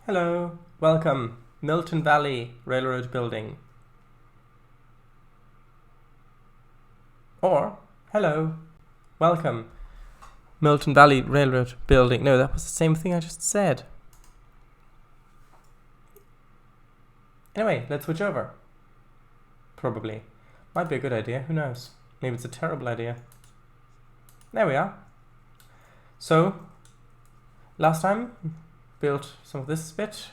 Hello, welcome, Milton Valley Railroad Building. Or, hello, welcome, Milton Valley Railroad Building. No, that was the same thing I just said. Anyway, let's switch over. Probably. Might be a good idea, who knows? Maybe it's a terrible idea. There we are. So, last time, built some of this bit.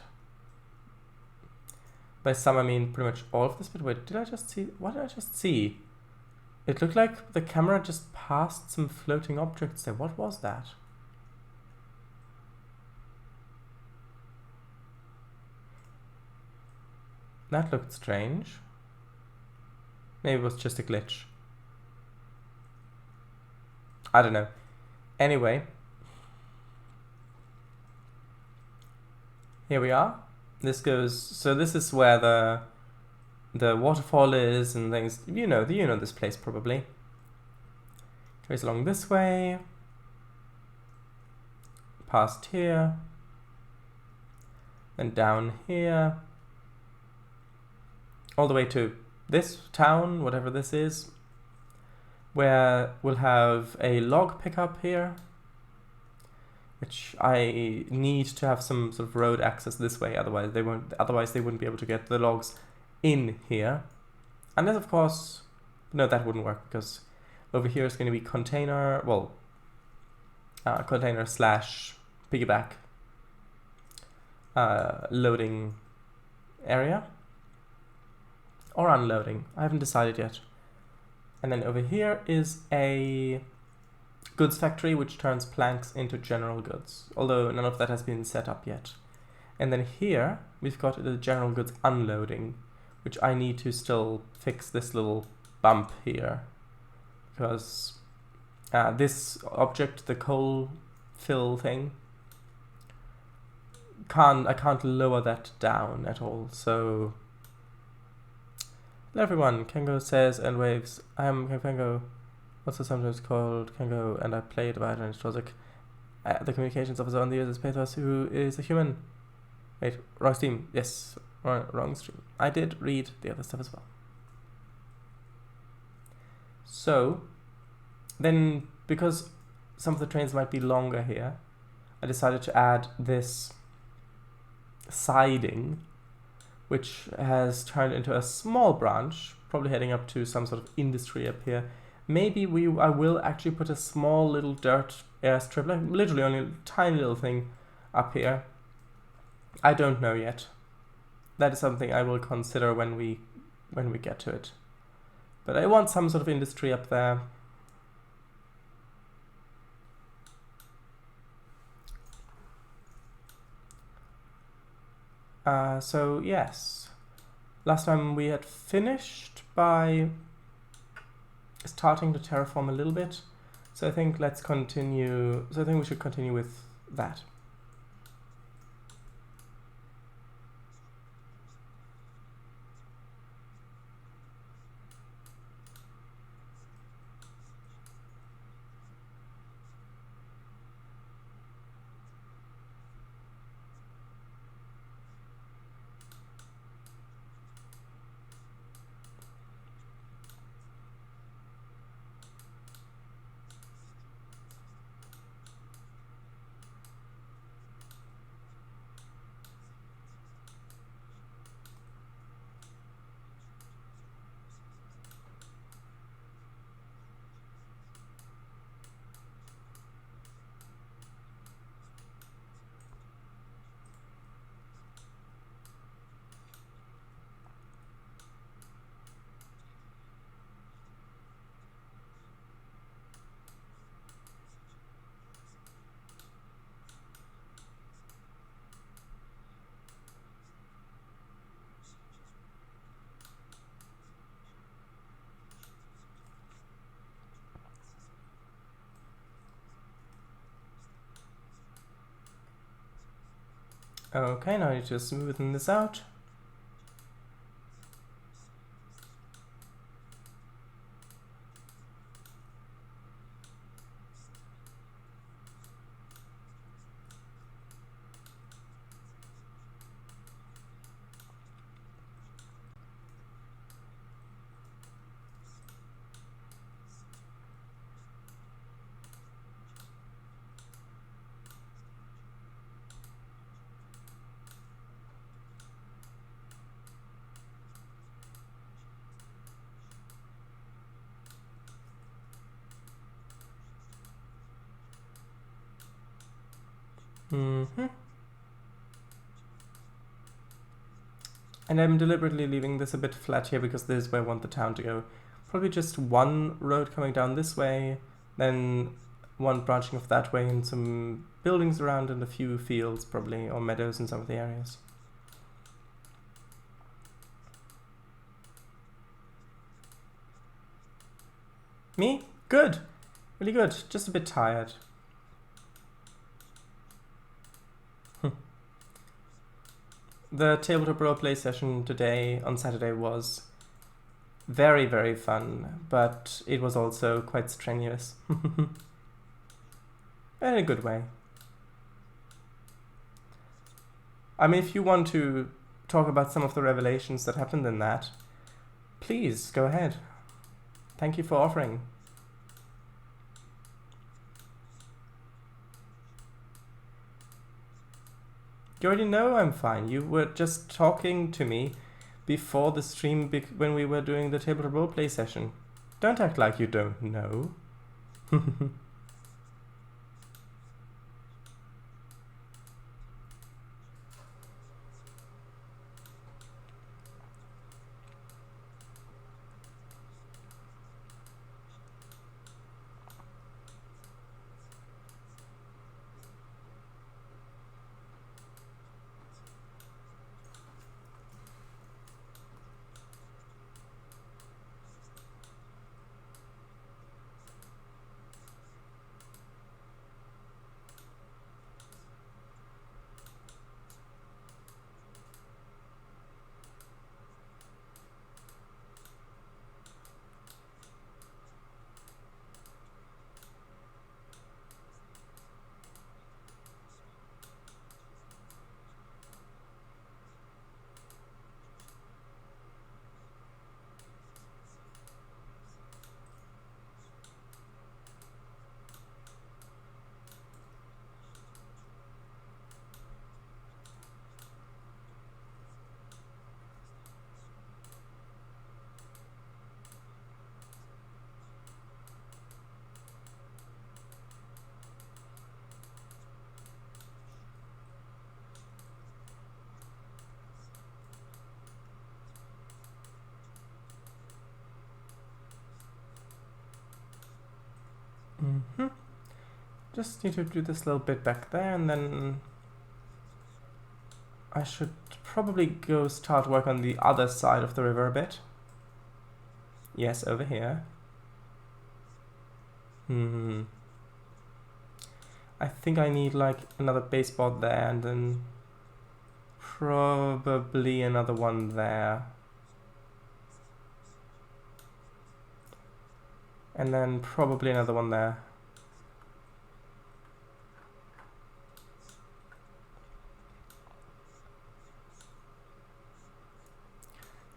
By some I mean pretty much all of this bit. Wait, did I just see? What did I just see? It looked like the camera just passed some floating objects there. What was that? That looked strange. Maybe it was just a glitch. I don't know. Anyway. Here we are. This goes, so this is where the waterfall is and things. You know this place probably. Goes along this way. Past here. Then down here. All the way to this town, whatever this is. Where we'll have a log pickup here. Which I need to have some sort of road access this way, otherwise they wouldn't be able to get the logs in here. And then of course, no, that wouldn't work because over here is going to be container, container slash piggyback loading area or unloading. I haven't decided yet. And then over here is a goods factory which turns planks into general goods, although none of that has been set up yet. And then here we've got the general goods unloading, which I need to still fix this little bump here because this object, the coal fill thing, I can't lower that down at all. So hello everyone, Kango says and waves. I am Kango. Also sometimes called Kango, and I play Divider and Strozik. The communications officer on the user's pathos who is a human. Wait, wrong stream. Yes, wrong stream. I did read the other stuff as well. So, then because some of the trains might be longer here, I decided to add this siding, which has turned into a small branch, probably heading up to some sort of industry up here. Maybe I will actually put a small little dirt airstrip, like literally only a tiny little thing up here. I don't know yet. That is something I will consider when we get to it. But I want some sort of industry up there. So yes, last time we had finished by starting to terraform a little bit, so I think let's continue. So I think we should continue with that. Okay, now I need to smoothen this out. Mm-hmm. And I'm deliberately leaving this a bit flat here because this is where I want the town to go. Probably just one road coming down this way, then one branching off that way and some buildings around and a few fields probably, or meadows in some of the areas. Me? Good. Really good. Just a bit tired. The tabletop roleplay session today on Saturday was very, very fun, but it was also quite strenuous. In a good way. I mean, if you want to talk about some of the revelations that happened in that, please go ahead. Thank you for offering. You already know I'm fine. You were just talking to me before the stream when we were doing the tabletop roleplay session. Don't act like you don't know. Mm-hmm. Just need to do this little bit back there, and then I should probably go start work on the other side of the river a bit. Yes, over here. I think I need like another baseboard there, and then probably another one there. And then probably another one there.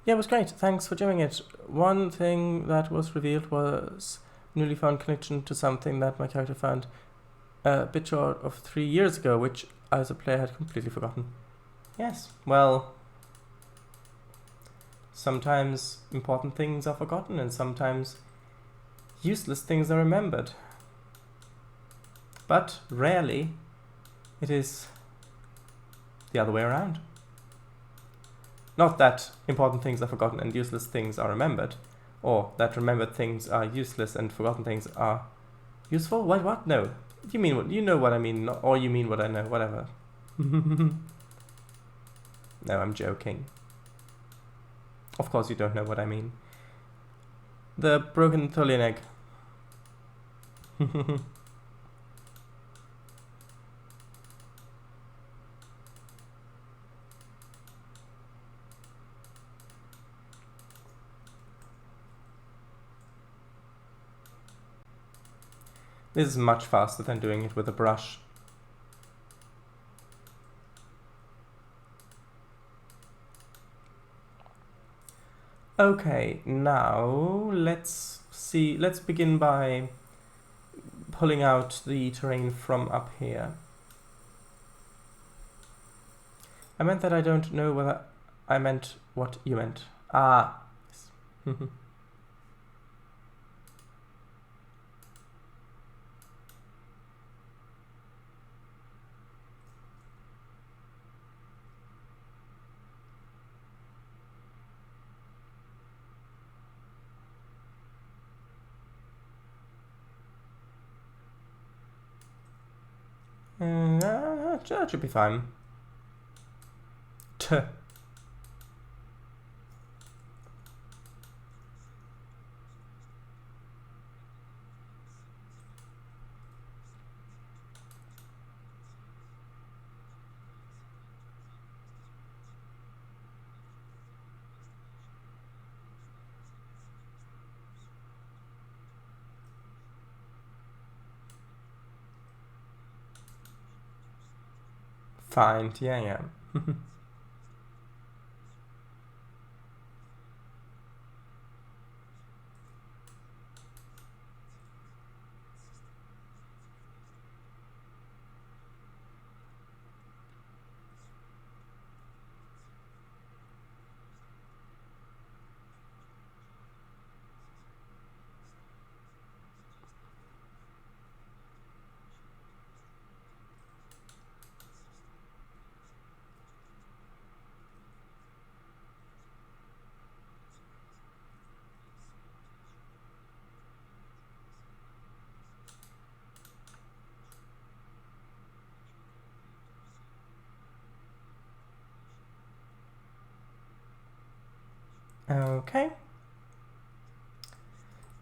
Yeah, it was great. Thanks for doing it. One thing that was revealed was newly found connection to something that my character found a bit short of 3 years ago, which I as a player had completely forgotten. Yes, well, sometimes important things are forgotten and sometimes useless things are remembered. But rarely it is the other way around. Not that important things are forgotten and useless things are remembered, or that remembered things are useless and forgotten things are useful? What? No. You mean what? You know what I mean, or you mean what I know, whatever. No, I'm joking. Of course you don't know what I mean. The broken Tholian egg. This is much faster than doing it with a brush. Okay, now let's begin by pulling out the terrain from up here. I meant that I don't know whether I meant what you meant. Ah, yes. That should be fine. Tuh. Fine, yeah. Okay.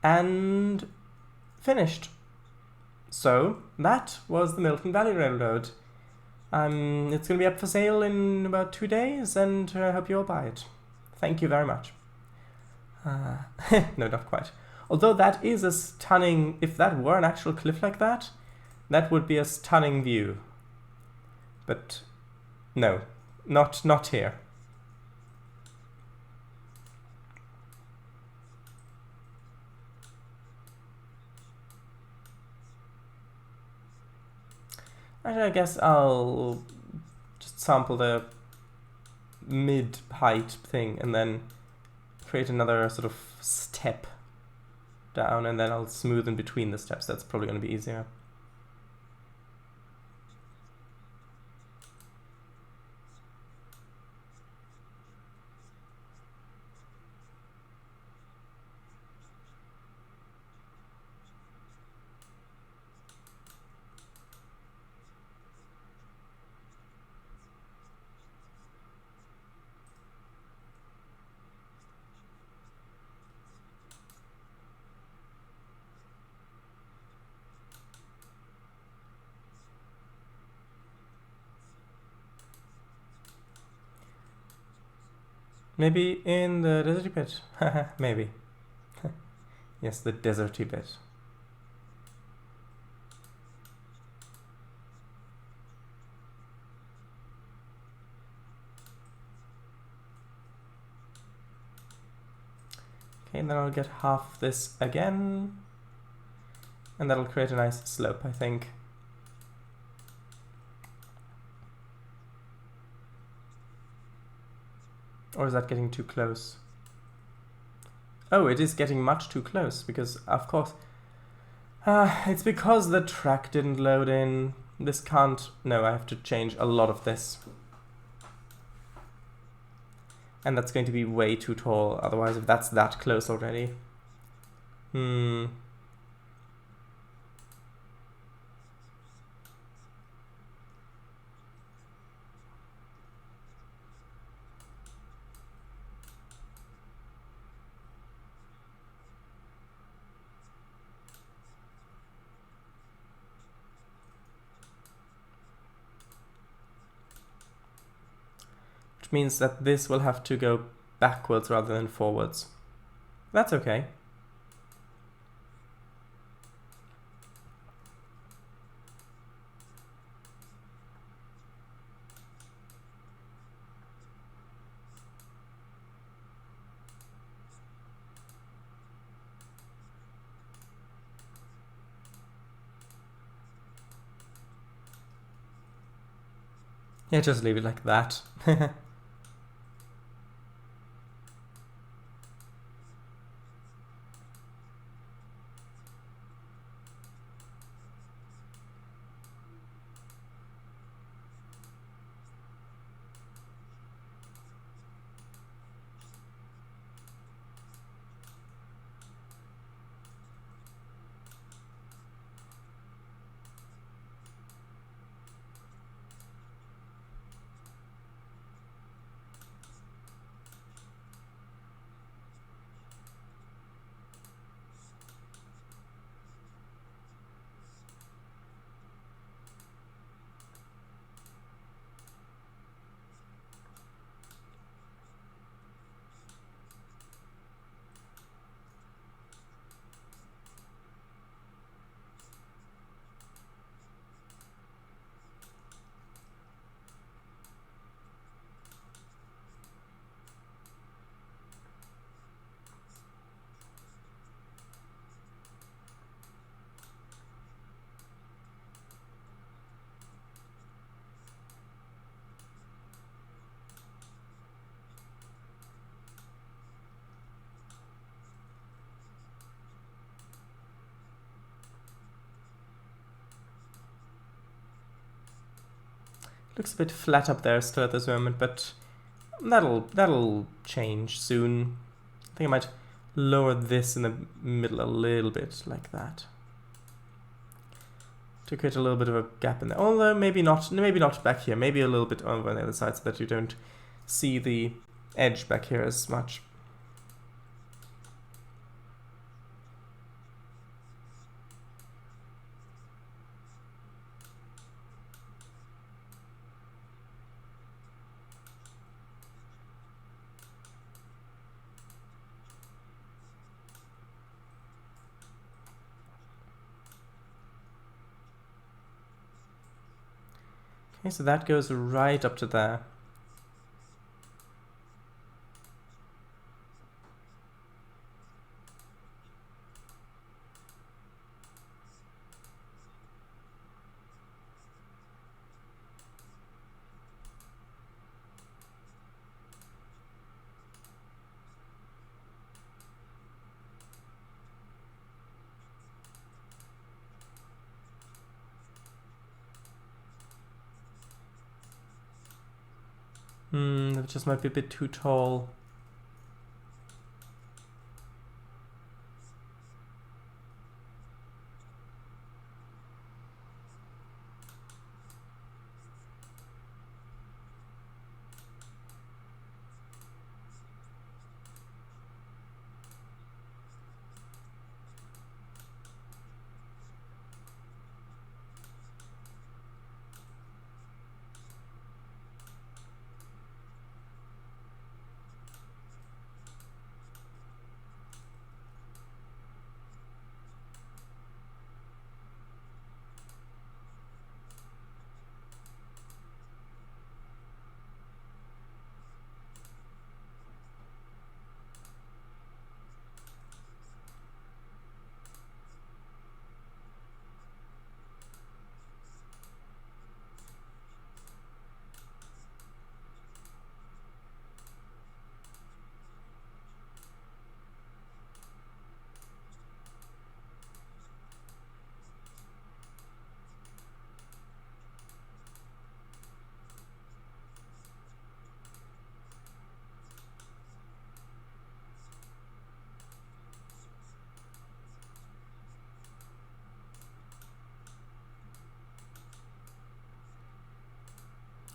And finished. So that was the Milton Valley Railroad. It's going to be up for sale in about 2 days, and I hope you'll buy it. Thank you very much. No, not quite. Although that is a stunning... If that were an actual cliff like that, that would be a stunning view. But no, not here. Actually, I guess I'll just sample the mid-height thing and then create another sort of step down, and then I'll smooth in between the steps. That's probably going to be easier. Maybe in the deserty bit. Maybe. Yes, the deserty bit. Okay, and then I'll get half this again. And that'll create a nice slope, I think. Or is that getting too close? Oh, it is getting much too close, because, of course... it's because the track didn't load in. This can't... No, I have to change a lot of this. And that's going to be way too tall, otherwise, if that's that close already. Which means that this will have to go backwards rather than forwards. That's okay. Yeah, just leave it like that. Looks a bit flat up there still at this moment, but that'll change soon. I think I might lower this in the middle a little bit, like that, to create a little bit of a gap in there. Although maybe not back here. Maybe a little bit over on the other side, so that you don't see the edge back here as much. Okay, so that goes right up to there. That just might be a bit too tall.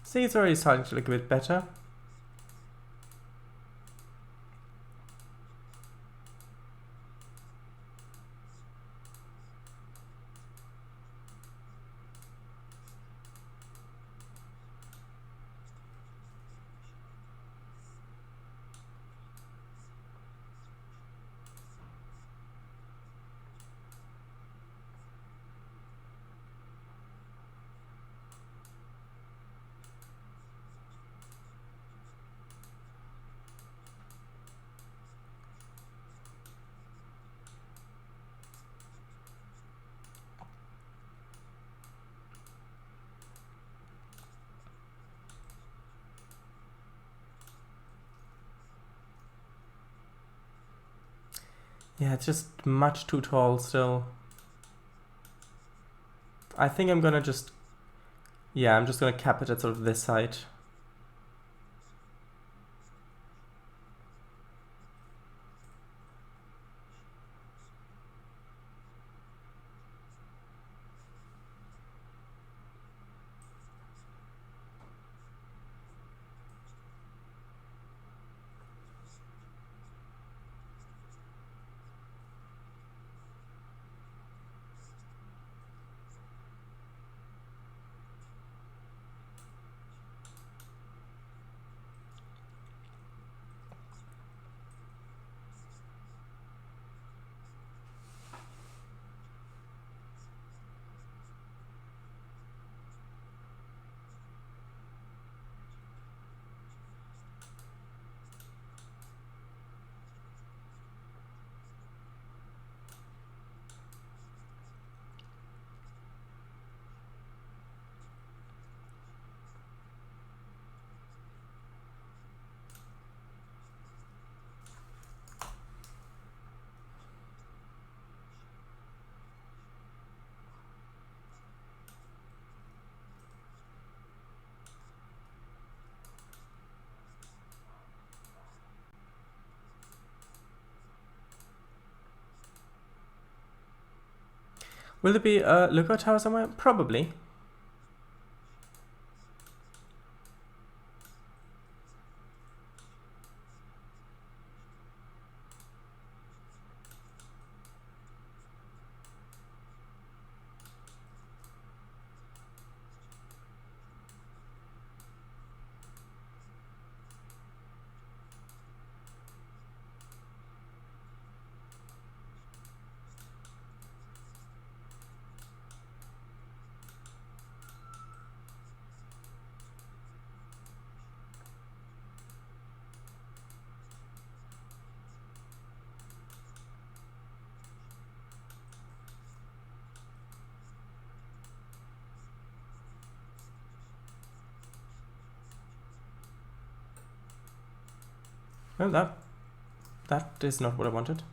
See, it's already starting to look a bit better. Yeah, it's just much too tall still. I think I'm gonna just... Yeah, I'm just gonna cap it at sort of this height. Will there be a lookout tower somewhere? Probably. Oh, that is not what I wanted.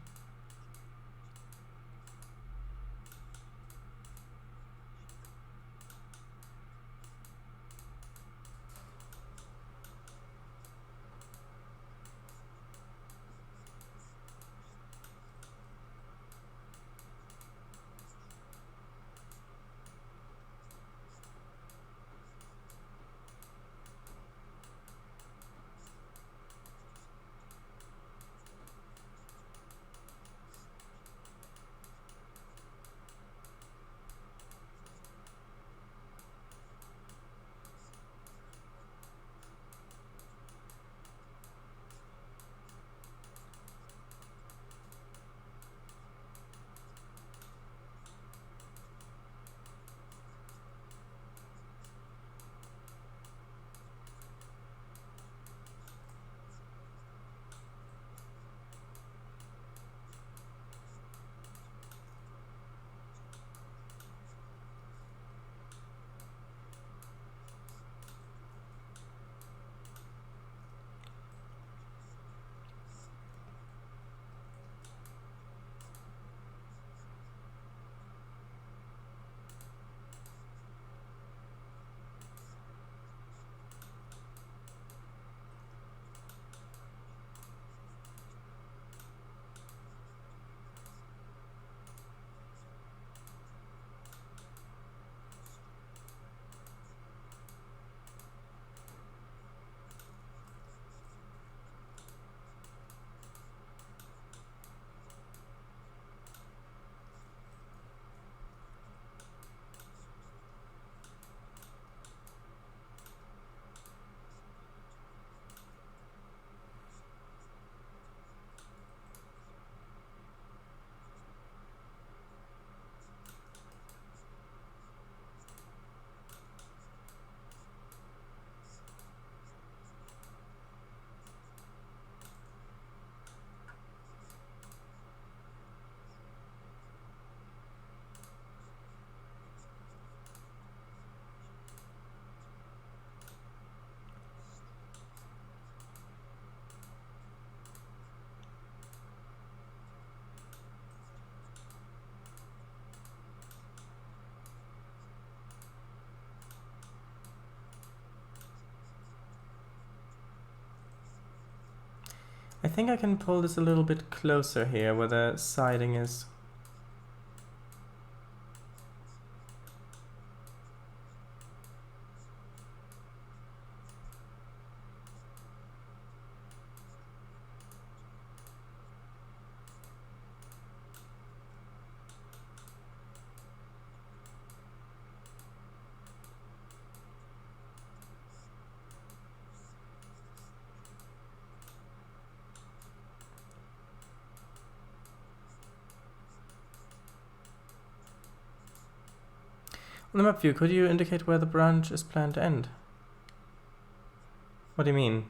I think I can pull this a little bit closer here where the siding is. On the map view, could you indicate where the branch is planned to end? What do you mean?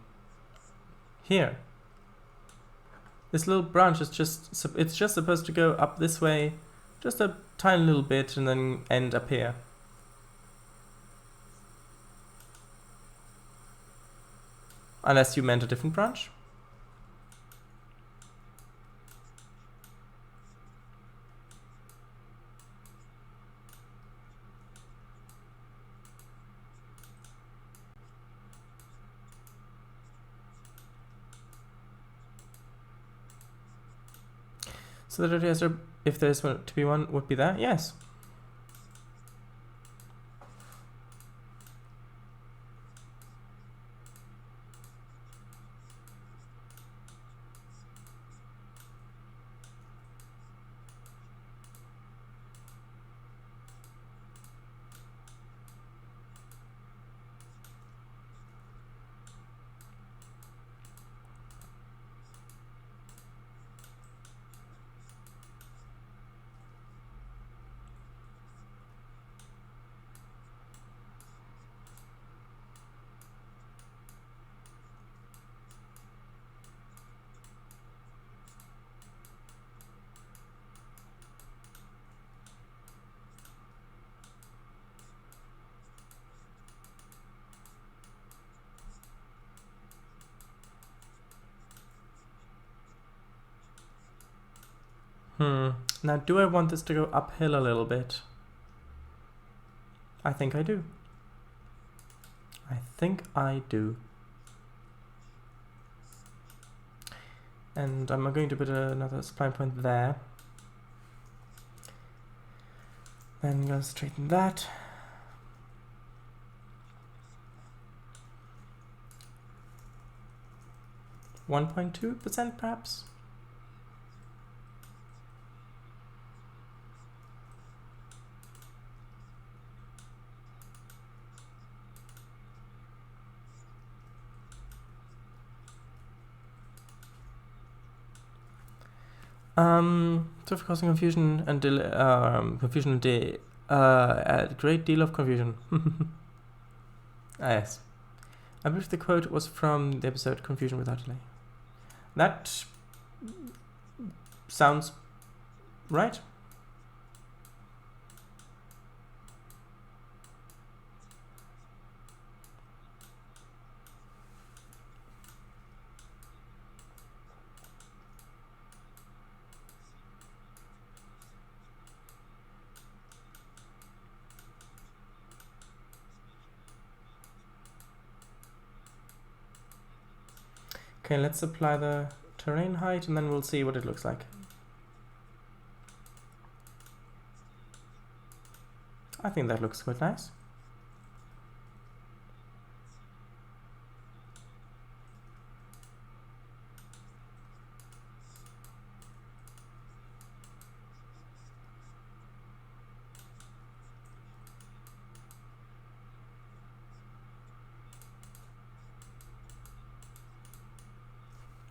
Here. This little branch is it's just supposed to go up this way, just a tiny little bit, and then end up here. Unless you meant a different branch? So the dirty answer, if there's to be one, would be that? Yes. Now, do I want this to go uphill a little bit? I think I do. I think I do. And I'm going to put another spline point there. Then I'm going to straighten that. .2% perhaps? So for causing confusion and a great deal of confusion. Yes. I believe the quote was from the episode Confusion Without Delay. That sounds right. Okay, let's apply the terrain height and then we'll see what it looks like. I think that looks quite nice.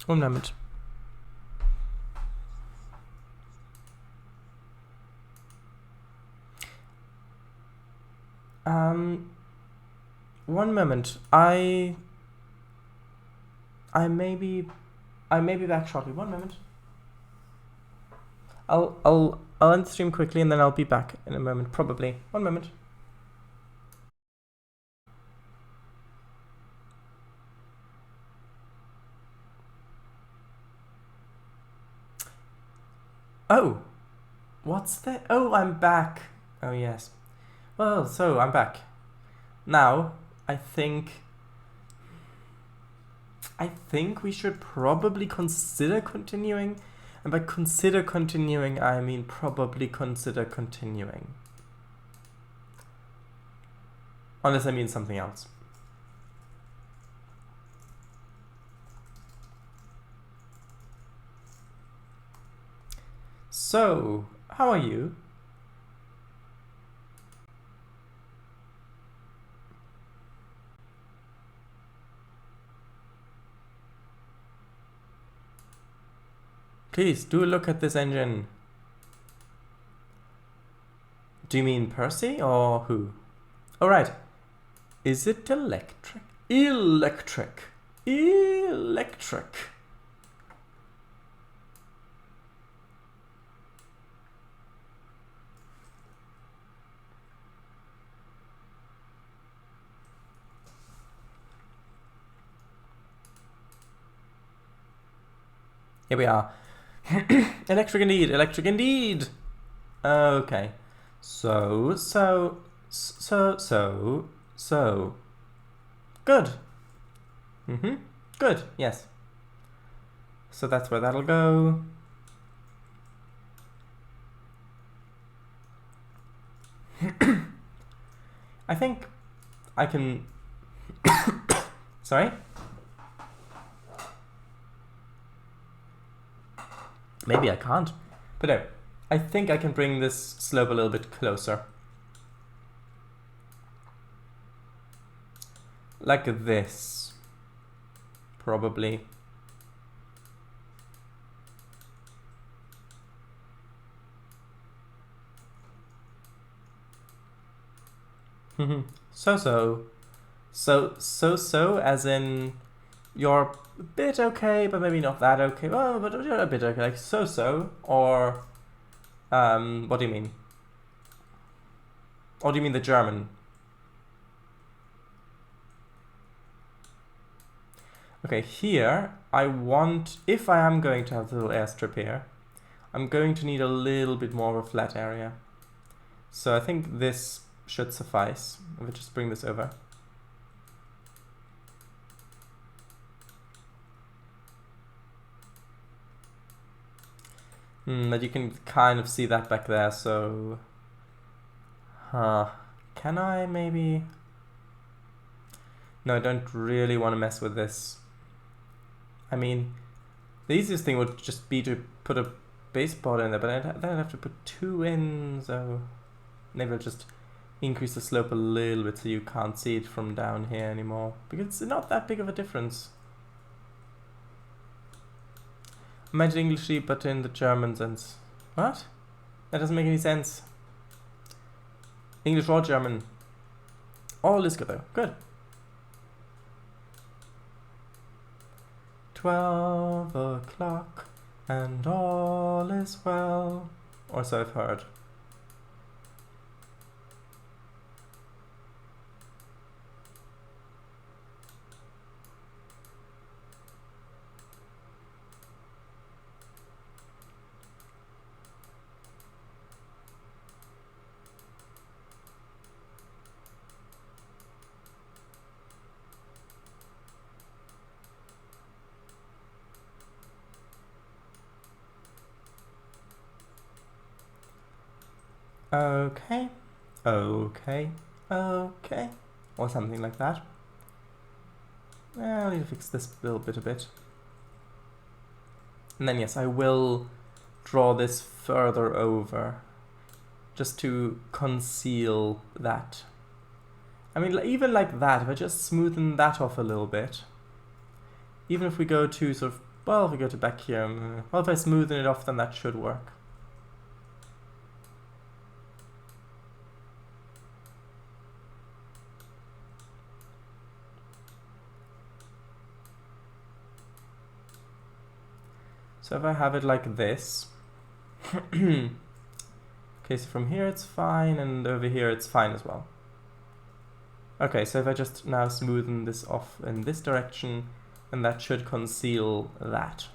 One moment. One moment. I may be back shortly. One moment. I'll end the stream quickly and then I'll be back in a moment, probably. One moment. Oh, what's that? Oh, I'm back. Oh, yes. Well, so I'm back. Now, I think we should probably consider continuing. And by consider continuing, I mean probably consider continuing. Unless I mean something else. So, how are you? Please, do look at this engine. Do you mean Percy or who? Oh, right. Is it electric? Electric. Electric. Here we are. Electric indeed, electric indeed. Okay. So. Good. Good, yes. So that's where that'll go. I think I can... Sorry? Maybe I can't. But no, I think I can bring this slope a little bit closer. Like this. Probably. So, as in you're a bit okay, but maybe not that okay. Well, but you're a bit okay, like so, or what do you mean? Or do you mean the German? Okay, here I want, if I am going to have the little airstrip here, I'm going to need a little bit more of a flat area. So I think this should suffice. If I just bring this over. But you can kind of see that back there, so... Can I maybe... No, I don't really want to mess with this. I mean, the easiest thing would just be to put a baseboard in there, but then I'd have to put 2 in, so... Maybe I'll just increase the slope a little bit so you can't see it from down here anymore. Because it's not that big of a difference. I meant English, but in the German sense. What? That doesn't make any sense. English or German. All is good though. Good. 12 o'clock and all is well. Or so I've heard. Okay, okay, okay, or something like that. I'll need to fix this little bit a bit. And then yes, I will draw this further over, just to conceal that. I mean, even like that, if I just smoothen that off a little bit, even if we go to sort of, well, if we go to back here, well, if I smoothen it off, then that should work. So if I have it like this, okay, so from here it's fine, and over here it's fine as well. Okay, so if I just now smoothen this off in this direction, then that should conceal that.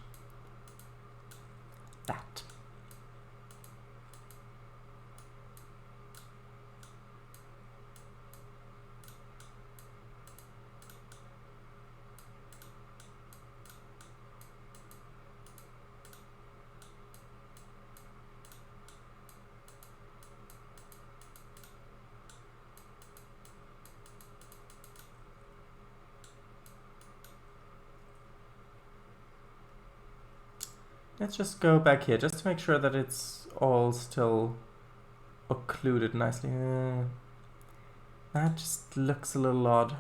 Let's just go back here, just to make sure that it's all still occluded nicely. That just looks a little odd.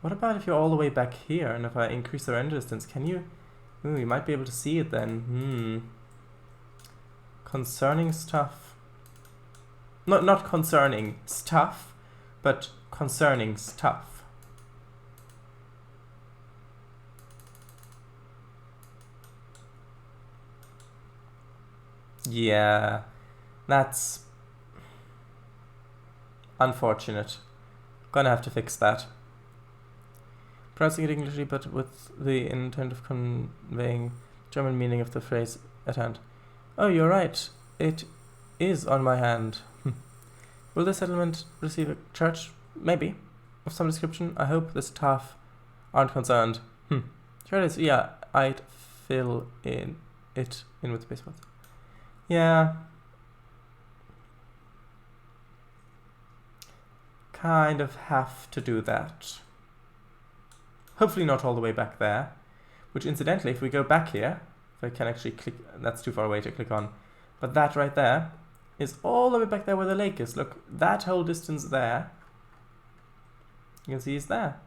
What about if you're all the way back here, and if I increase the render distance, can you... Ooh, you might be able to see it then. Concerning stuff. Not concerning stuff, but concerning stuff. Yeah, that's unfortunate. Gonna have to fix that. Pronouncing it Englishly, but with the intent of conveying German meaning of the phrase at hand. Oh, you're right. It is on my hand. Will the settlement receive a church? Maybe. Of some description? I hope the staff aren't concerned. Sure it is. Yeah, I'd fill it in with space words. Yeah. Kind of have to do that. Hopefully not all the way back there. Which incidentally, if we go back here, if I can actually click, that's too far away to click on. But that right there is all the way back there where the lake is. Look, that whole distance there, you can see is there.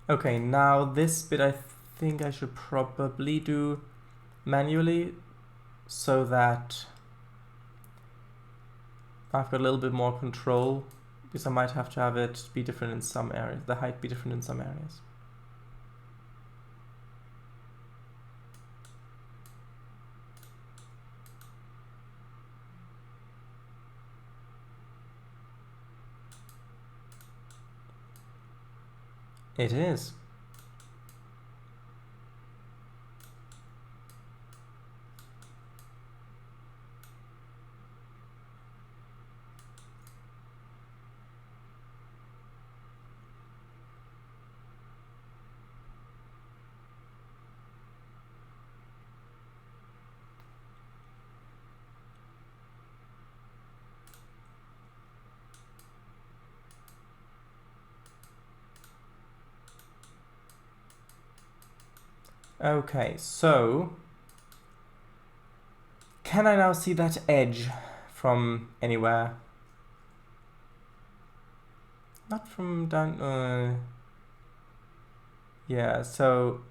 Okay, now this bit I think I should probably do manually so that I've got a little bit more control, because I might have to have it be different in some areas, the height be different in some areas. It is. Okay, so can I now see that edge from anywhere? Not from down. Yeah, so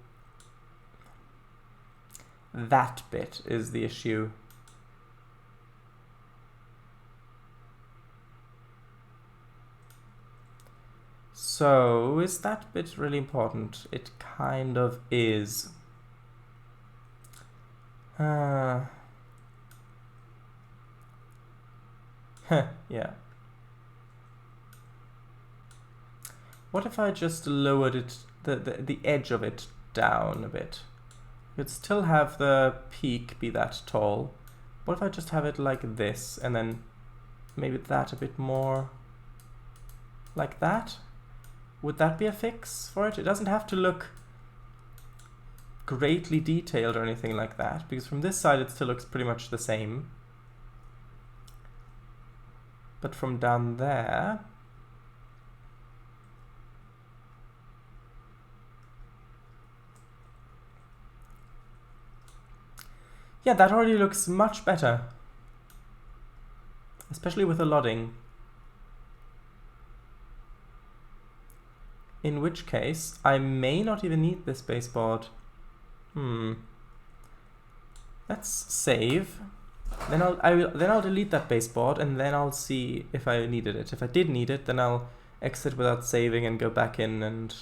that bit is the issue. So is that bit really important? It kind of is. Yeah. What if I just lowered it, the edge of it down a bit? You'd still have the peak be that tall. What if I just have it like this, and then maybe that a bit more like that? Would that be a fix for it? It doesn't have to look greatly detailed or anything like that, because from this side it still looks pretty much the same. But from down there, yeah, that already looks much better, especially with the lodding. In which case, I may not even need this baseboard. Let's save. Then I'll delete that baseboard, and then I'll see if I needed it. If I did need it, then I'll exit without saving and go back in, and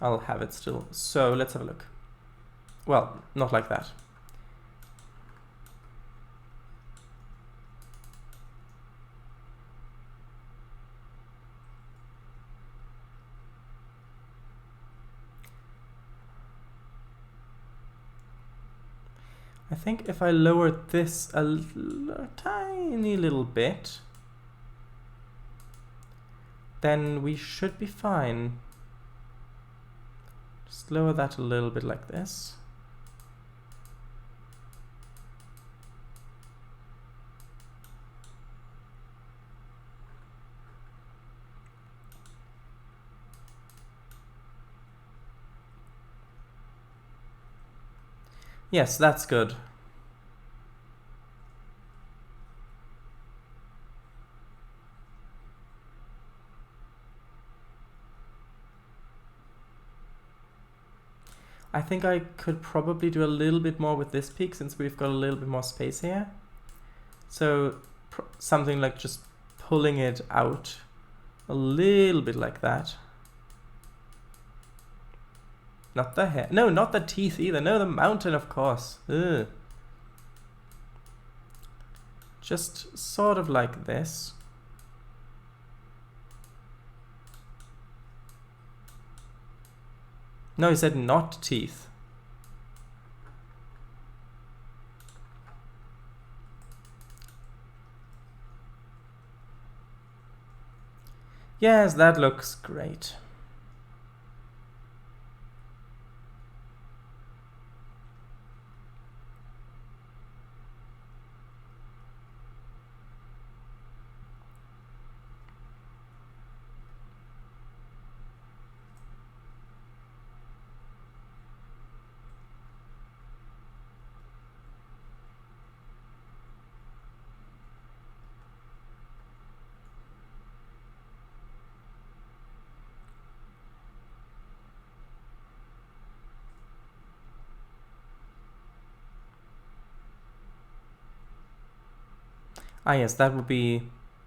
I'll have it still. So let's have a look. Well, not like that. I think if I lowered this a tiny little bit, then we should be fine. Just lower that a little bit like this. Yes, that's good. I think I could probably do a little bit more with this peak, since we've got a little bit more space here. So something like just pulling it out a little bit like that. Not the hair. No, not the teeth either. No, the mountain, of course. Ugh. Just sort of like this. No, he said not teeth. Yes, that looks great. Ah yes, that would be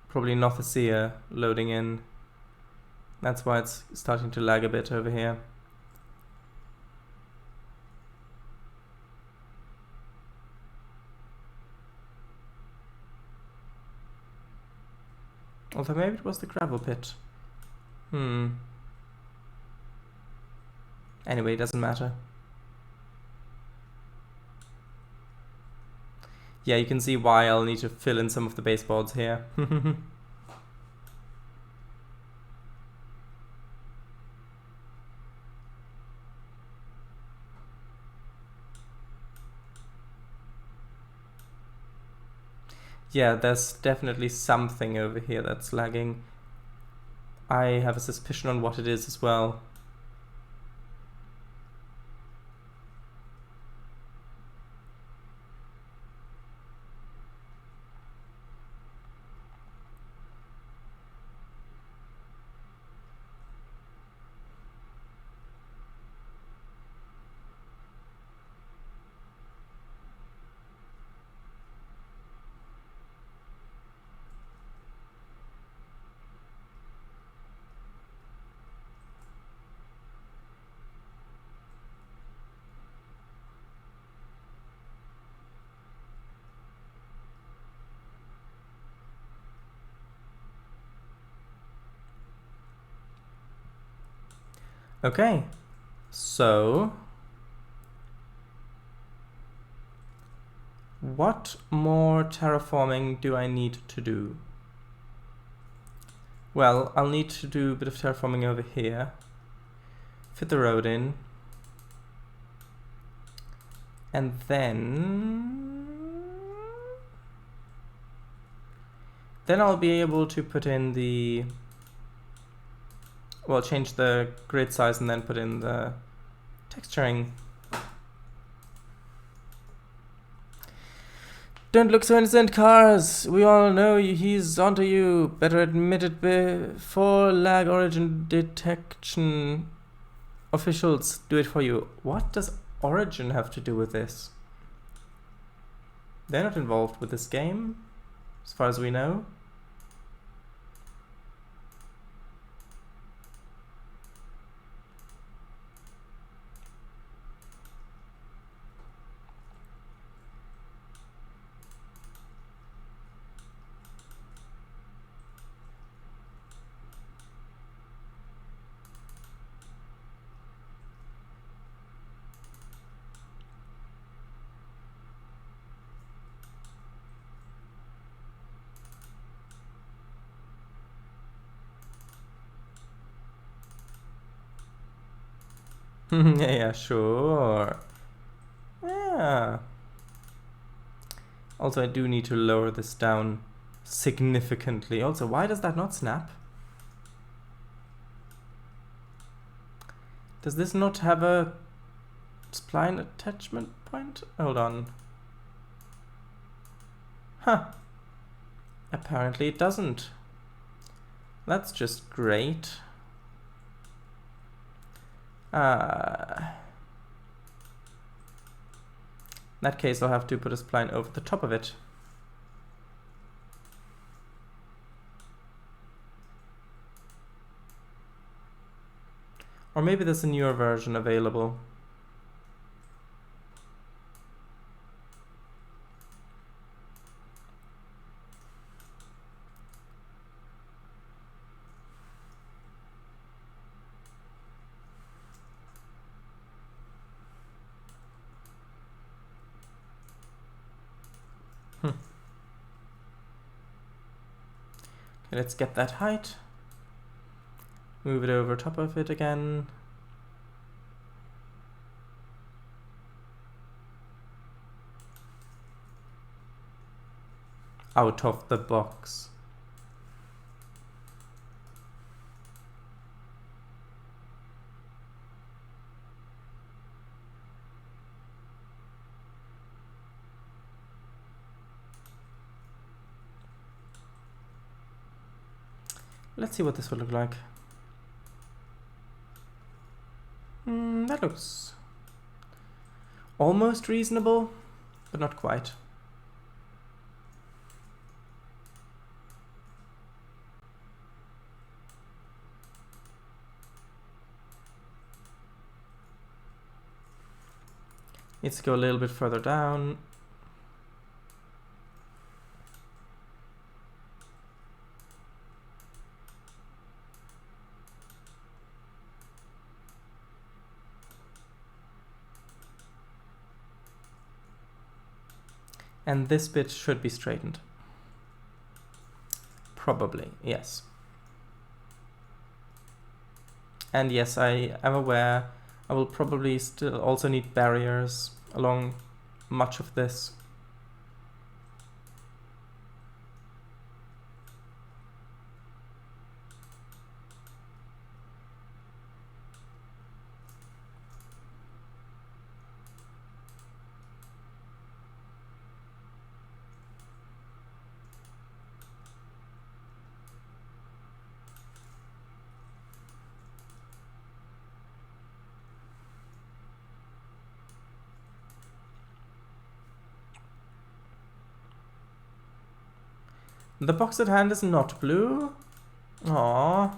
probably Nothesea loading in. That's why it's starting to lag a bit over here. Although maybe it was the gravel pit. Anyway, it doesn't matter. Yeah, you can see why I'll need to fill in some of the baseboards here. Yeah, there's definitely something over here that's lagging. I have a suspicion on what it is as well. Okay, so what more terraforming do I need to do? Well, I'll need to do a bit of terraforming over here. Fit the road in. And then I'll be able to put in the, well, change the grid size and then put in the texturing. Don't look so innocent, Cars! We all know he's onto you. Better admit it before lag origin detection officials do it for you. What does origin have to do with this? They're not involved with this game, as far as we know. Yeah, sure. Yeah. Also, I do need to lower this down significantly. Also, why does that not snap? Does this not have a spline attachment point? Hold on. Huh. Apparently it doesn't. That's just great. In that case, I'll have to put a spline over the top of it. Or maybe there's a newer version available. Okay, let's get that height. Move it over top of it again. Out of the box. Let's see what this will look like. That looks almost reasonable, but not quite. Needs to go a little bit further down. And this bit should be straightened. Probably, yes. And yes, I am aware I will probably still also need barriers along much of this. The box at hand is not blue. Aww.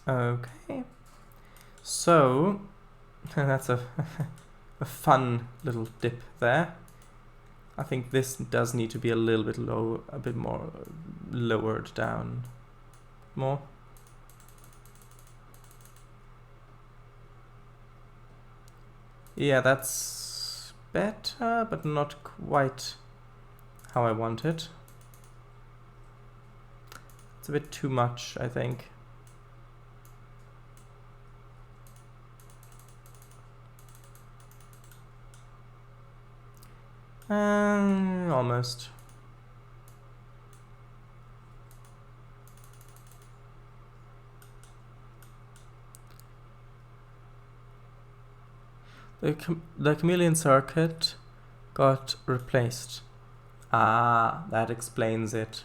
Okay. So, that's a fun little dip there. I think this does need to be a little bit low, a bit more lowered down more. Yeah, that's better, but not quite how I want it. It's a bit too much, I think. Almost. The chameleon circuit got replaced. Ah, that explains it.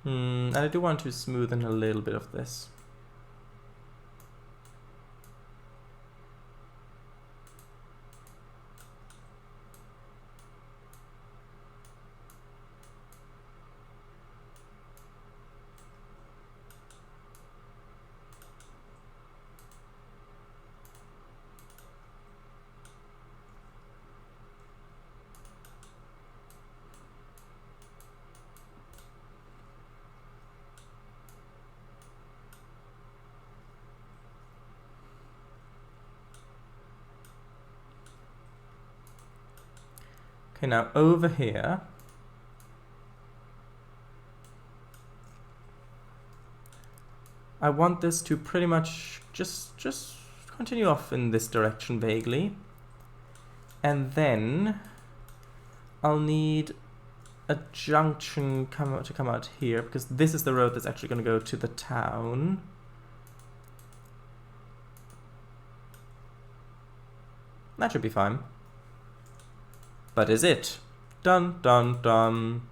And I do want to smoothen a little bit of this. Okay, now over here, I want this to pretty much just continue off in this direction vaguely. And then I'll need a junction to come out here, because this is the road that's actually going to go to the town. That should be fine. But is it? Dun dun dun.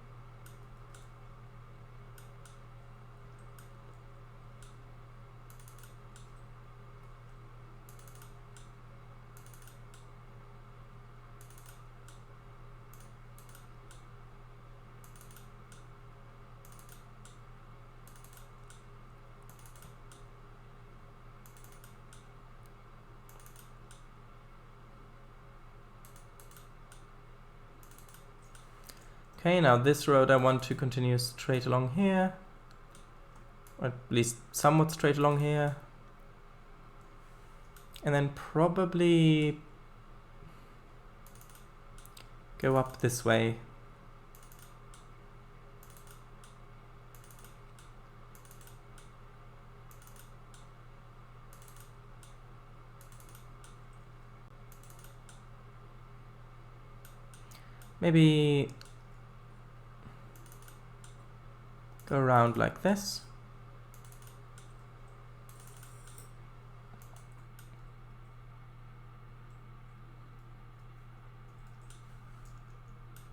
Okay, now this road I want to continue straight along here. Or at least somewhat straight along here. And then probably go up this way. Maybe go around like this.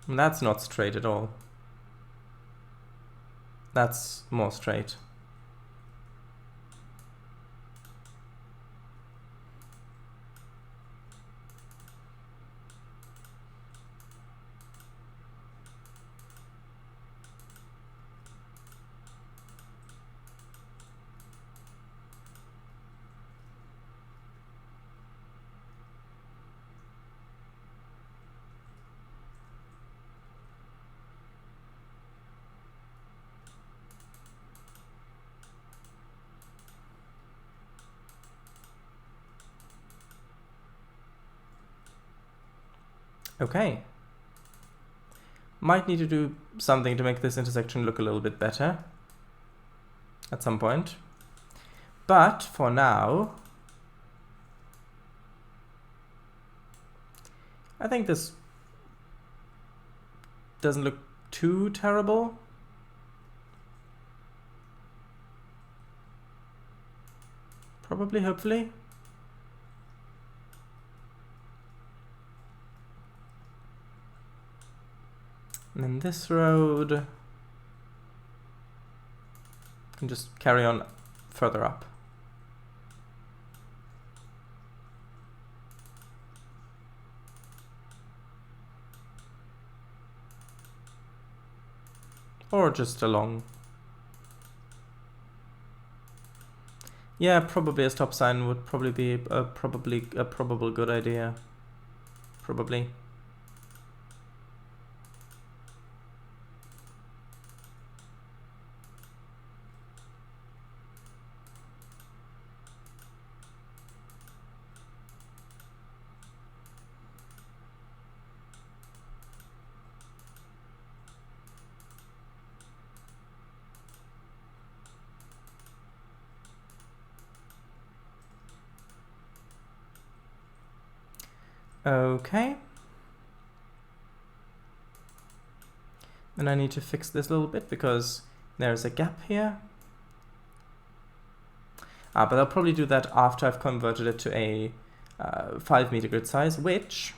And that's not straight at all. That's more straight. Okay. Might need to do something to make this intersection look a little bit better at some point. But for now, I think this doesn't look too terrible. Probably, hopefully. And then this road can just carry on further up. Or just along. Yeah, probably a stop sign would probably be a probable good idea. Probably. Okay. And I need to fix this a little bit because there's a gap here. But I'll probably do that after I've converted it to a 5 meter grid size, which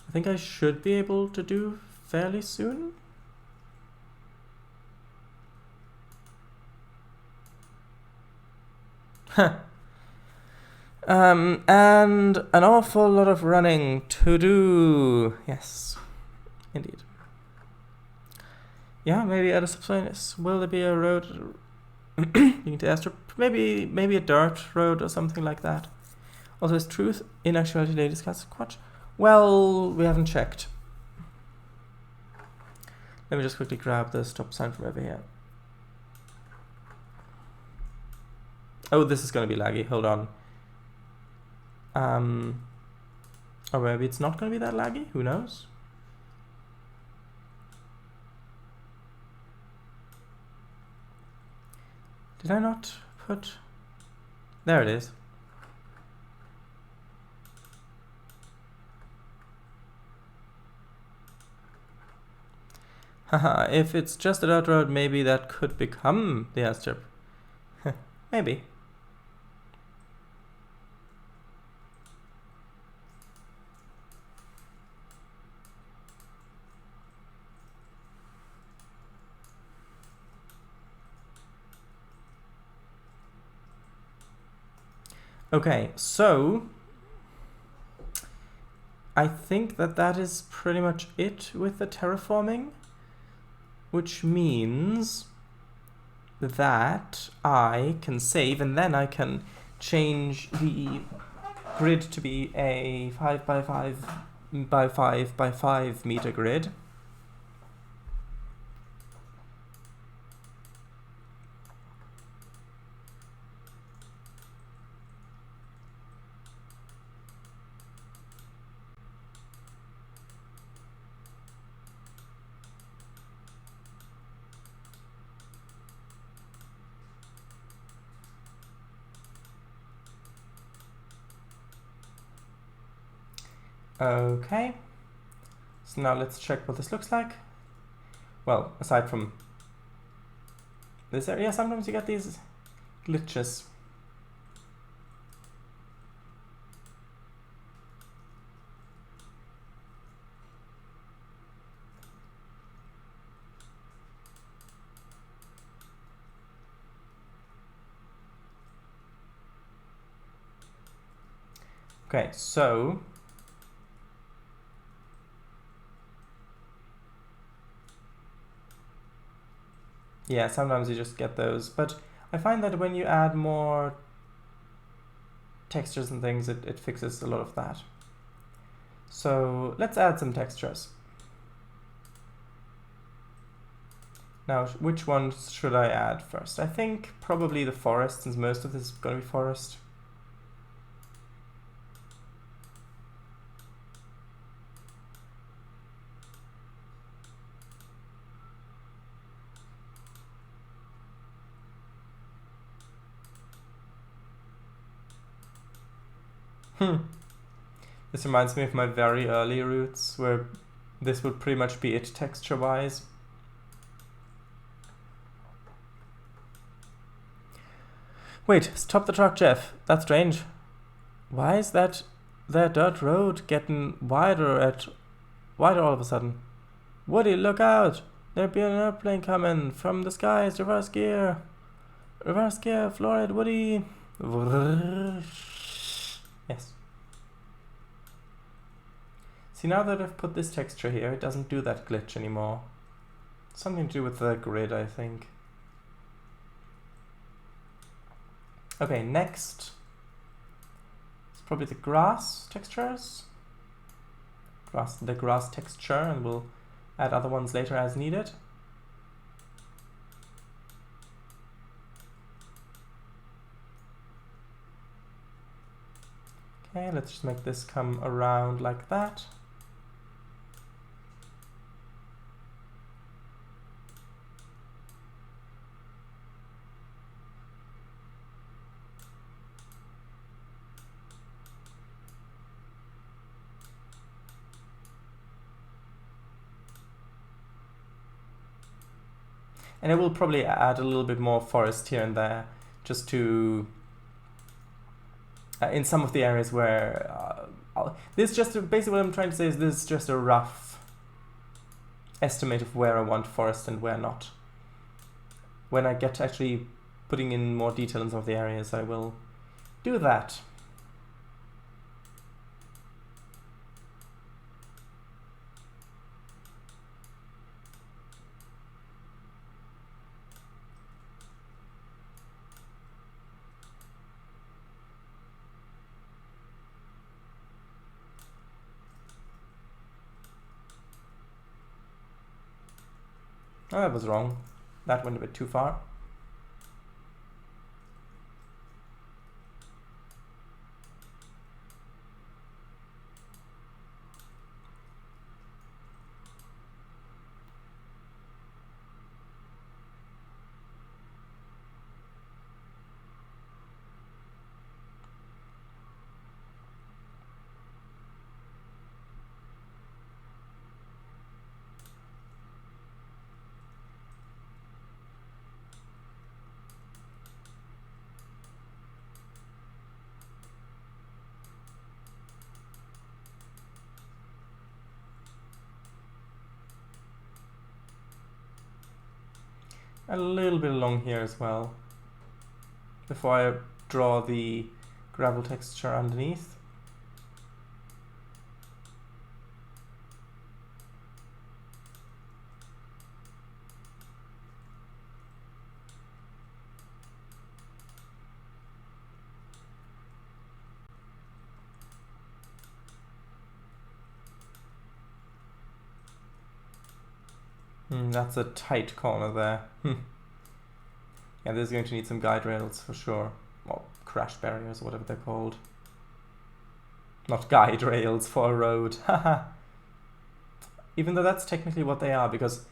I think I should be able to do fairly soon. And an awful lot of running to do. Yes, indeed. Yeah, maybe add a subsign. Yes. Will there be a road? You need to ask. Maybe a dirt road or something like that. Also, is truth in actuality ladies cast quad? Well, we haven't checked. Let me just quickly grab the stop sign from over here. Oh, this is going to be laggy. Hold on. Or maybe it's not going to be that laggy. Who knows? Did I not put... There it is. Haha, if it's just a dirt road, maybe that could become the airstrip. Maybe. Okay, so I think that is pretty much it with the terraforming, which means that I can save and then I can change the grid to be a 5 by 5 by 5 by 5 meter grid. Okay, so now let's check what this looks like. Well, aside from this area, sometimes you get these glitches. Okay, so yeah, sometimes you just get those, but I find that when you add more textures and things, it fixes a lot of that. So let's add some textures. Now, which ones should I add first? I think probably the forest, since most of this is going to be forest. This reminds me of my very early routes, where this would pretty much be it texture-wise. Wait, stop the truck, Jeff. That's strange. Why is that dirt road getting wider all of a sudden? Woody, look out! There'll be an airplane coming from the skies. Reverse gear. Reverse gear, Florid, Woody. Yes. See, now that I've put this texture here, it doesn't do that glitch anymore. Something to do with the grid, I think. Okay, next. It's probably the grass textures. The grass texture, and we'll add other ones later as needed. Okay, let's just make this come around like that. And I will probably add a little bit more forest here and there, just to in some of the areas where this just basically what I'm trying to say is this is just a rough estimate of where I want forest and where not. When I get to actually putting in more detail in some of the areas, I will do that. Oh, that was wrong. That went a bit too far. A little bit along here as well, before I draw the gravel texture underneath. That's a tight corner there. Yeah, this is going to need some guide rails for sure. Or crash barriers, or whatever they're called. Not guide rails for a road. Haha. Even though that's technically what they are, because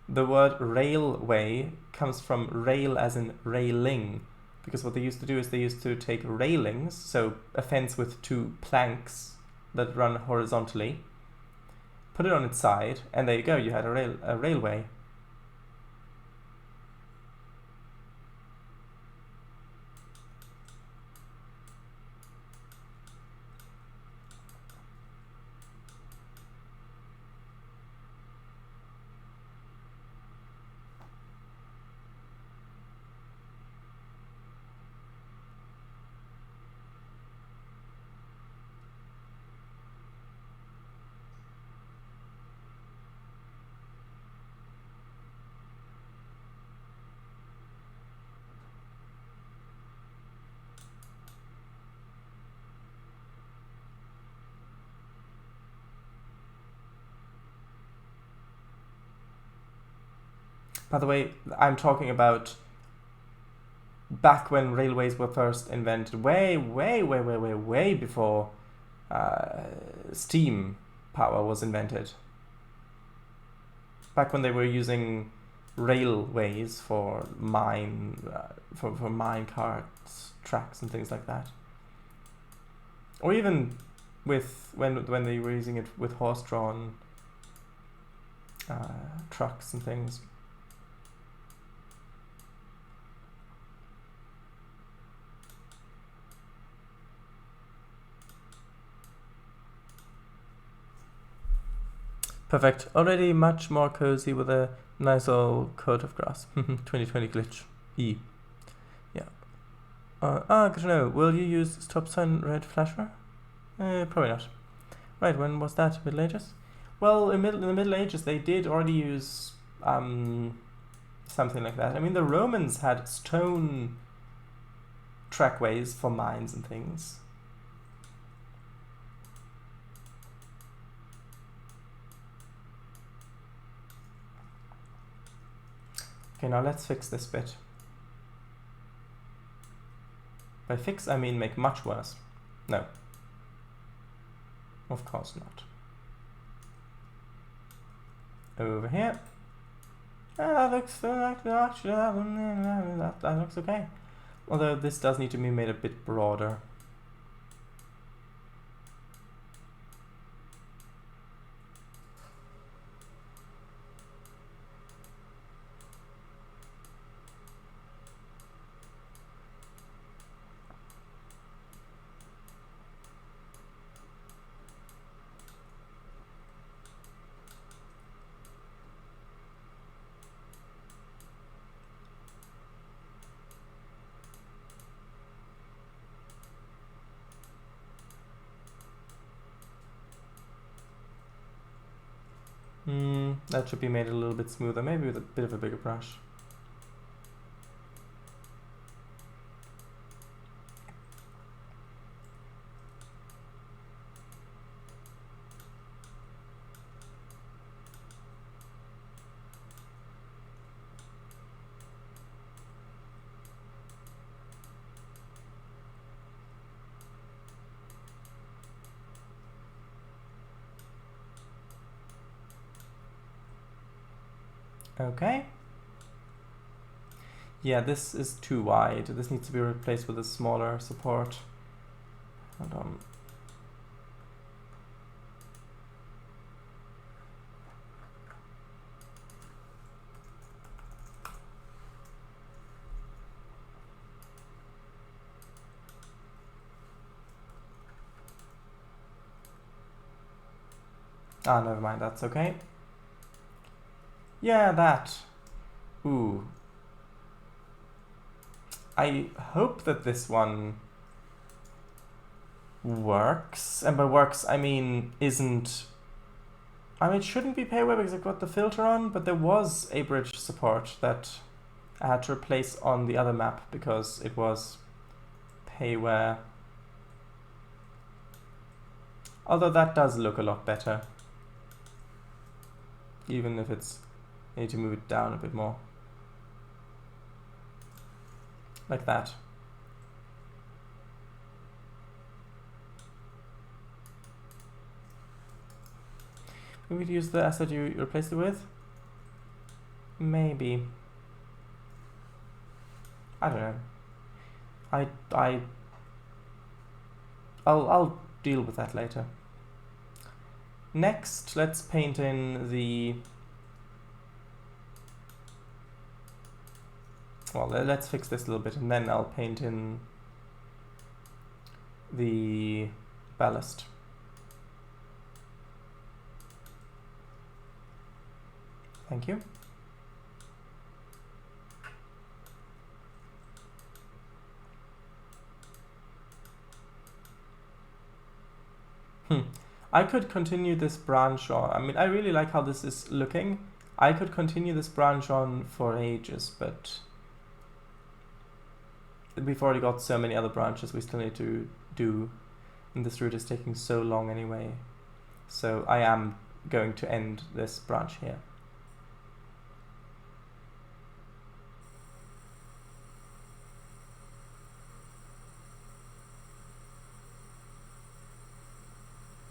the word railway comes from rail as in railing. Because what they used to do is they used to take railings, so a fence with two planks that run horizontally, put it on its side, and there you go, you had a railway. By the way, I'm talking about back when railways were first invented, way before steam power was invented. Back when they were using railways for mine carts, tracks, and things like that. Or even with when they were using it with horse-drawn trucks and things. Perfect. Already much more cozy with a nice old coat of grass. 2020 glitch. E. Yeah. Good to know. Will you use stop sign red flasher? Probably not. Right, when was that? Middle Ages? Well, in the Middle Ages they did already use something like that. I mean, the Romans had stone trackways for mines and things. Okay, now let's fix this bit. By fix, I mean make much worse. No. Of course not. Over here. That looks that looks okay. Although this does need to be made a bit broader. That should be made a little bit smoother, maybe with a bit of a bigger brush. Okay. Yeah, this is too wide. This needs to be replaced with a smaller support. Hold on. Never mind, that's okay. Yeah, that. Ooh. I hope that this one works. And by works, I mean isn't... I mean, it shouldn't be payware because I've got the filter on, but there was a bridge support that I had to replace on the other map because it was payware. Although that does look a lot better. Even if it's... I need to move it down a bit more. Like that. Maybe use the asset you replaced it with? Maybe. I don't know. I'll deal with that later. Next, let's paint in the... Well, let's fix this a little bit and then I'll paint in the ballast. Thank you. I could continue this branch on. I mean, I really like how this is looking. I could continue this branch on for ages, but we've already got so many other branches we still need to do, and this route is taking so long anyway. So I am going to end this branch here.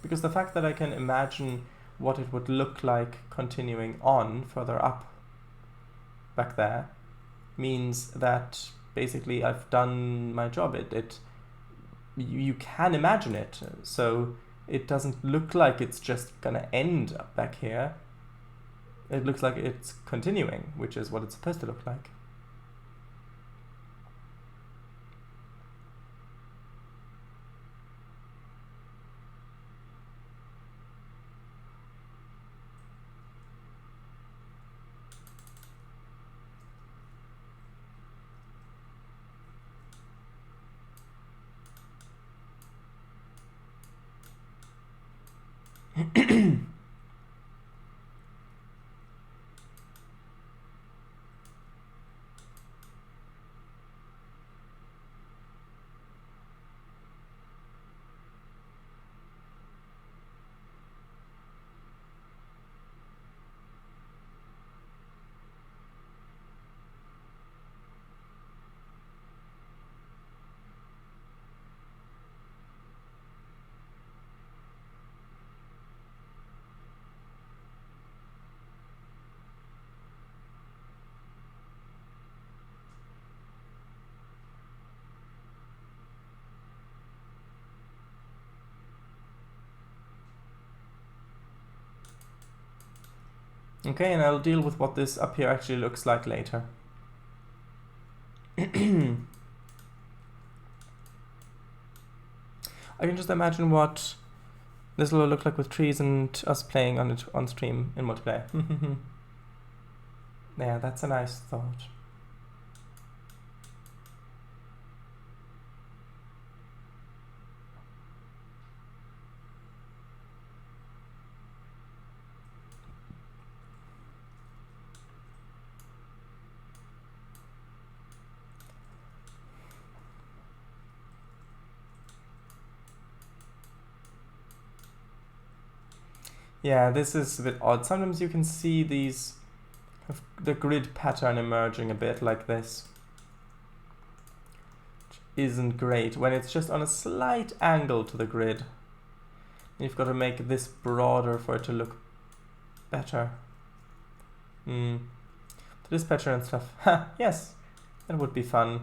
Because the fact that I can imagine what it would look like continuing on further up back there means that basically I've done my job. you can imagine it, so it doesn't look like it's just gonna end up back here. It looks like it's continuing, which is what it's supposed to look like. Okay, and I'll deal with what this up here actually looks like later. I can just imagine what this will look like with trees and us playing on it on stream in multiplayer. Yeah, that's a nice thought. Yeah, this is a bit odd. Sometimes you can see these, the grid pattern emerging a bit like this, which isn't great. When it's just on a slight angle to the grid, you've got to make this broader for it to look better. This pattern and stuff. Ha, yes, that would be fun.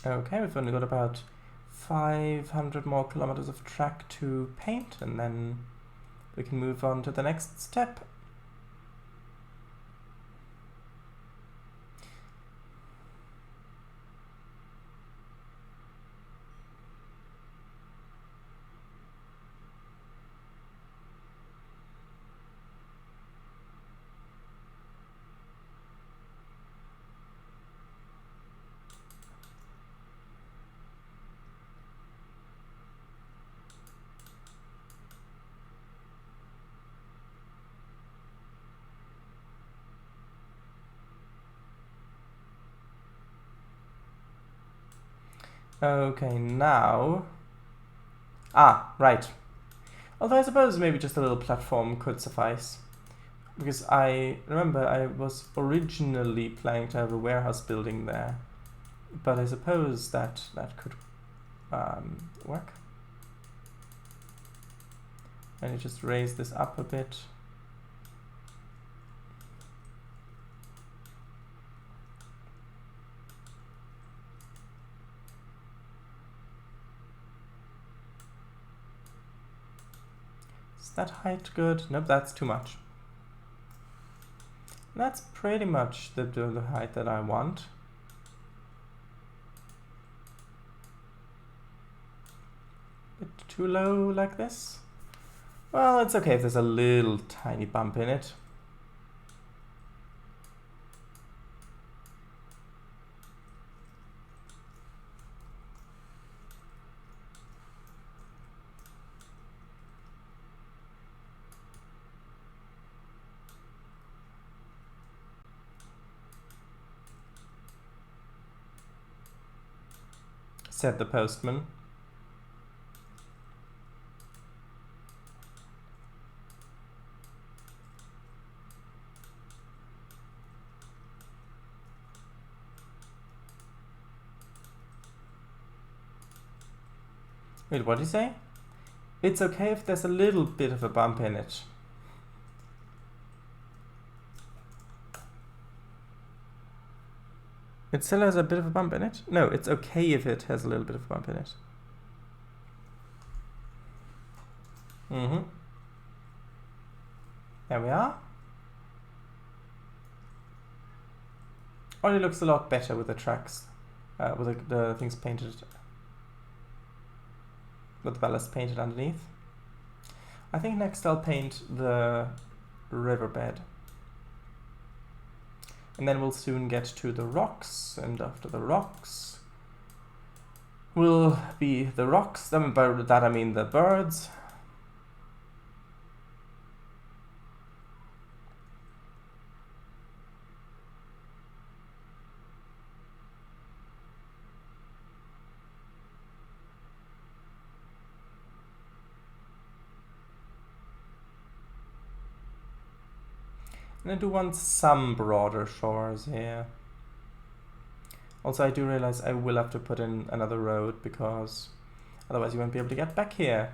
Okay, we've only got about 500 more kilometers of track to paint, and then we can move on to the next step. Okay, now... Ah, right. Although I suppose maybe just a little platform could suffice. Because I remember I was originally planning to have a warehouse building there. But I suppose that could work. And you just raise this up a bit. Is that height good? Nope, that's too much. That's pretty much the height that I want. Bit too low like this? Well, it's okay if there's a little tiny bump in it. said the postman. Wait, what did you say? It's okay if there's a little bit of a bump in it. It still has a bit of a bump in it? No, it's okay if it has a little bit of a bump in it. There we are. Already looks a lot better with the tracks, with the things painted, with the ballast painted underneath. I think next I'll paint the riverbed. And then we'll soon get to the rocks, and after the rocks will be the rocks. By that I mean the birds. And I do want some broader shores here. Also, I do realize I will have to put in another road because otherwise you won't be able to get back here.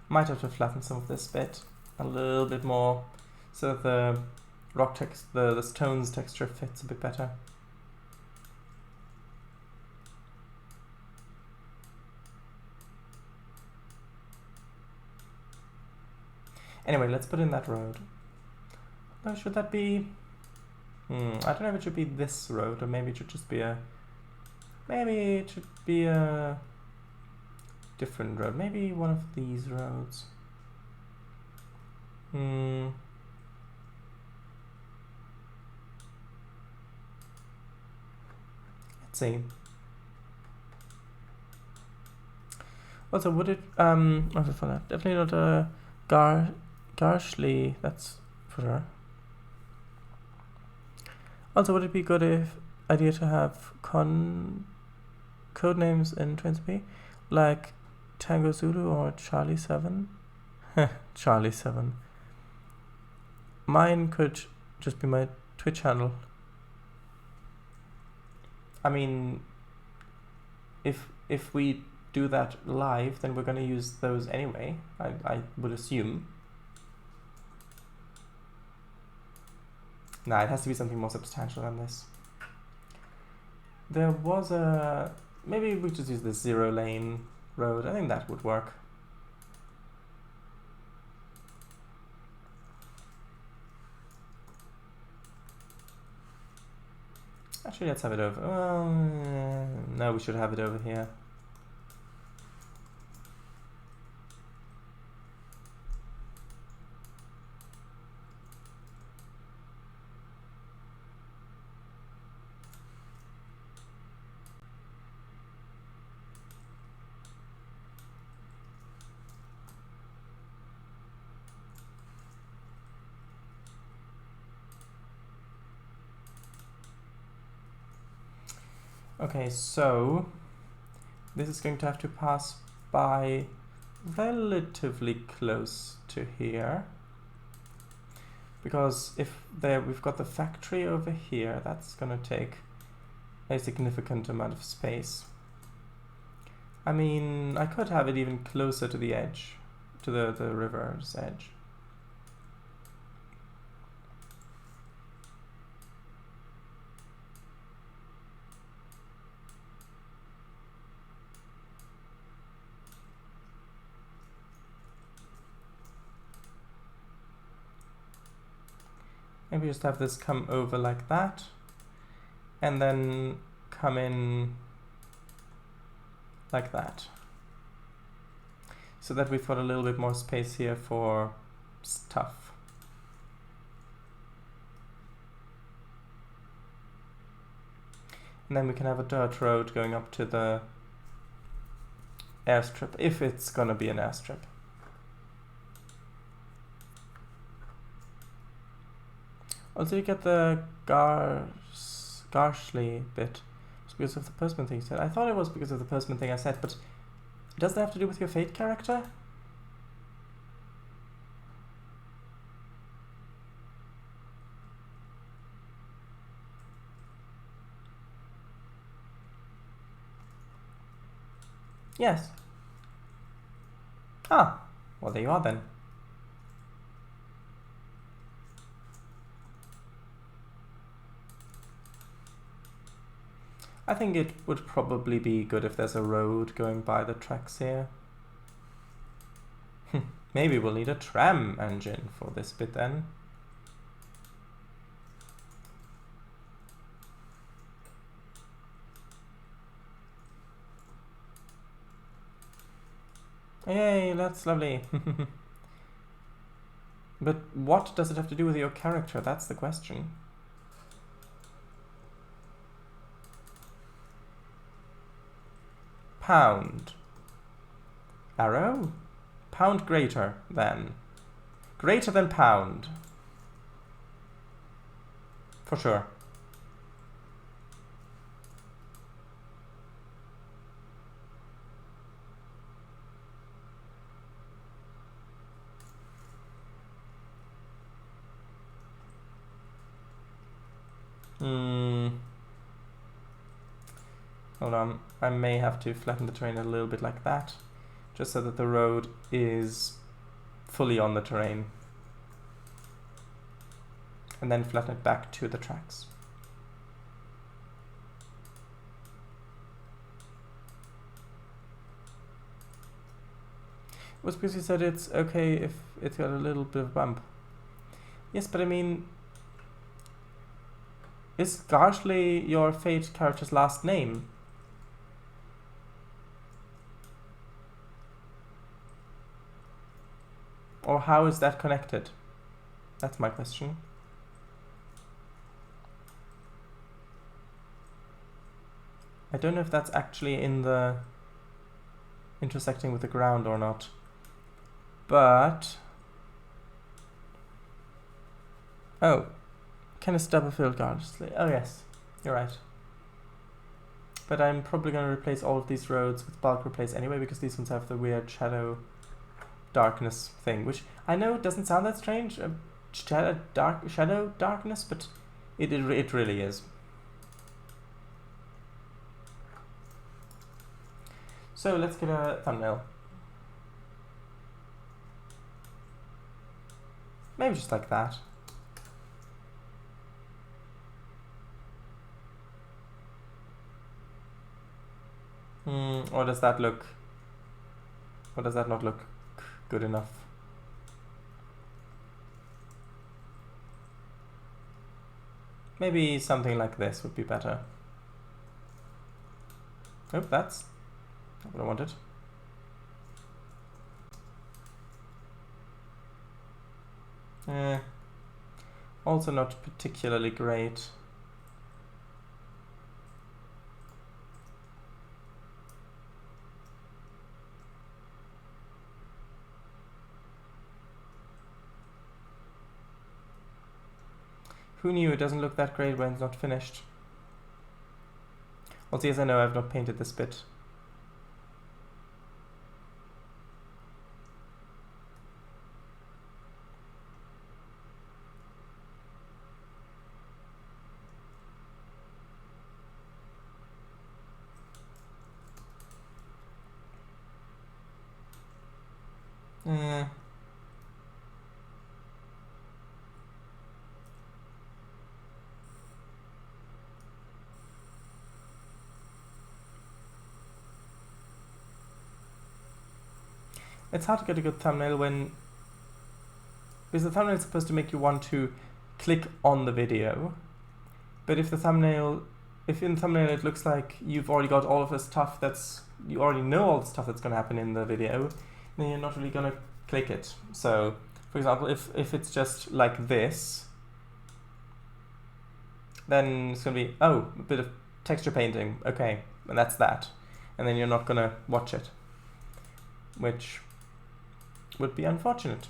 Might have to flatten some of this bit a little bit more so that the rock text, the stone's texture fits a bit better. Anyway, let's put in that road. Oh, should that be... I don't know if it should be this road, or maybe it should just be a... Maybe it should be a different road. Maybe one of these roads. Let's see. Also, would it... also for that, definitely not a Garshly, that's for sure. Also, would it be good idea to have code names in Trainz like Tango Zulu or Charlie 7? Charlie 7. Mine could just be my Twitch handle. I mean, if we do that live, then we're going to use those anyway, I would assume. Nah, it has to be something more substantial than this. There was a... Maybe we just use the 0-lane road. I think that would work. Actually, let's have it over... no, we should have it over here. Okay, so this is going to have to pass by relatively close to here. Because if we've got the factory over here, that's going to take a significant amount of space. I mean, I could have it even closer to the edge, to the river's edge. Maybe just have this come over like that, and then come in like that, so that we've got a little bit more space here for stuff. And then we can have a dirt road going up to the airstrip, if it's gonna be an airstrip. Also, you get the Garshly bit. It's because of the postman thing you said. I thought it was because of the postman thing I said, but does that have to do with your Fate character? Yes. Ah, well, there you are then. I think it would probably be good if there's a road going by the tracks here. Maybe we'll need a tram engine for this bit then. Yay, that's lovely. But what does it have to do with your character? That's the question. Pound. Arrow? Pound greater than. Greater than pound. For sure. Hold on, I may have to flatten the terrain a little bit like that, just so that the road is fully on the terrain. And then flatten it back to the tracks. It was because you said it's okay if it's got a little bit of bump. Yes, but I mean, is Garshly your Fate character's last name? Or how is that connected? That's my question. I don't know if that's actually in the intersecting with the ground or not. But oh, can a stubber field Garshly? Oh yes, you're right. But I'm probably going to replace all of these roads with bulk replace anyway, because these ones have the weird shadow darkness thing, which I know doesn't sound that strange, shadow darkness, but it really is. So let's get a thumbnail. Maybe just like that. Or does that look, or does that not look good enough? Maybe something like this would be better. Oh, that's not what I wanted. Also not particularly great. Who knew it doesn't look that great when it's not finished? Also, yes, I know I've not painted this bit. It's hard to get a good thumbnail because the thumbnail is supposed to make you want to click on the video. But if in the thumbnail it looks like you've already got all of the stuff you already know all the stuff that's going to happen in the video, then you're not really going to click it. So, for example, if it's just like this, then it's going to be, oh, a bit of texture painting, okay, and that's that. And then you're not going to watch it, which would be unfortunate.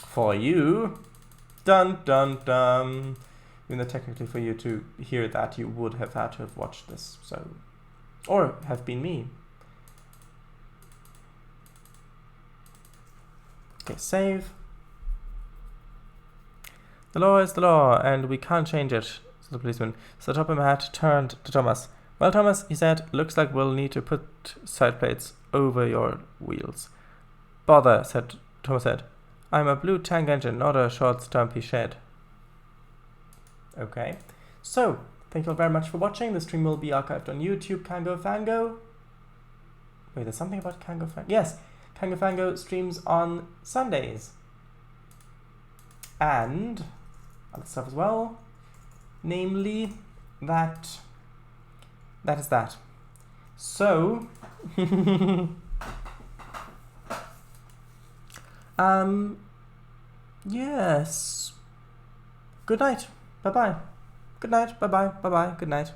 For you, dun dun dun. Even though technically for you to hear that, you would have had to have watched this, so, or have been me. Okay, save. The law is the law, and we can't change it, said the policeman. So Topham Hatt turned to Thomas. Well, Thomas, he said, looks like we'll need to put side plates over your wheels. Bother, Thomas said. I'm a blue tank engine, not a short, stumpy shed. Okay, so thank you all very much for watching. The stream will be archived on YouTube. Kango Fango. Wait, there's something about Kango Fango. Yes, Kango Fango streams on Sundays. And other stuff as well. Namely, that is that. So, yes. Good night. Bye-bye. Good night. Bye-bye. Bye-bye. Good night.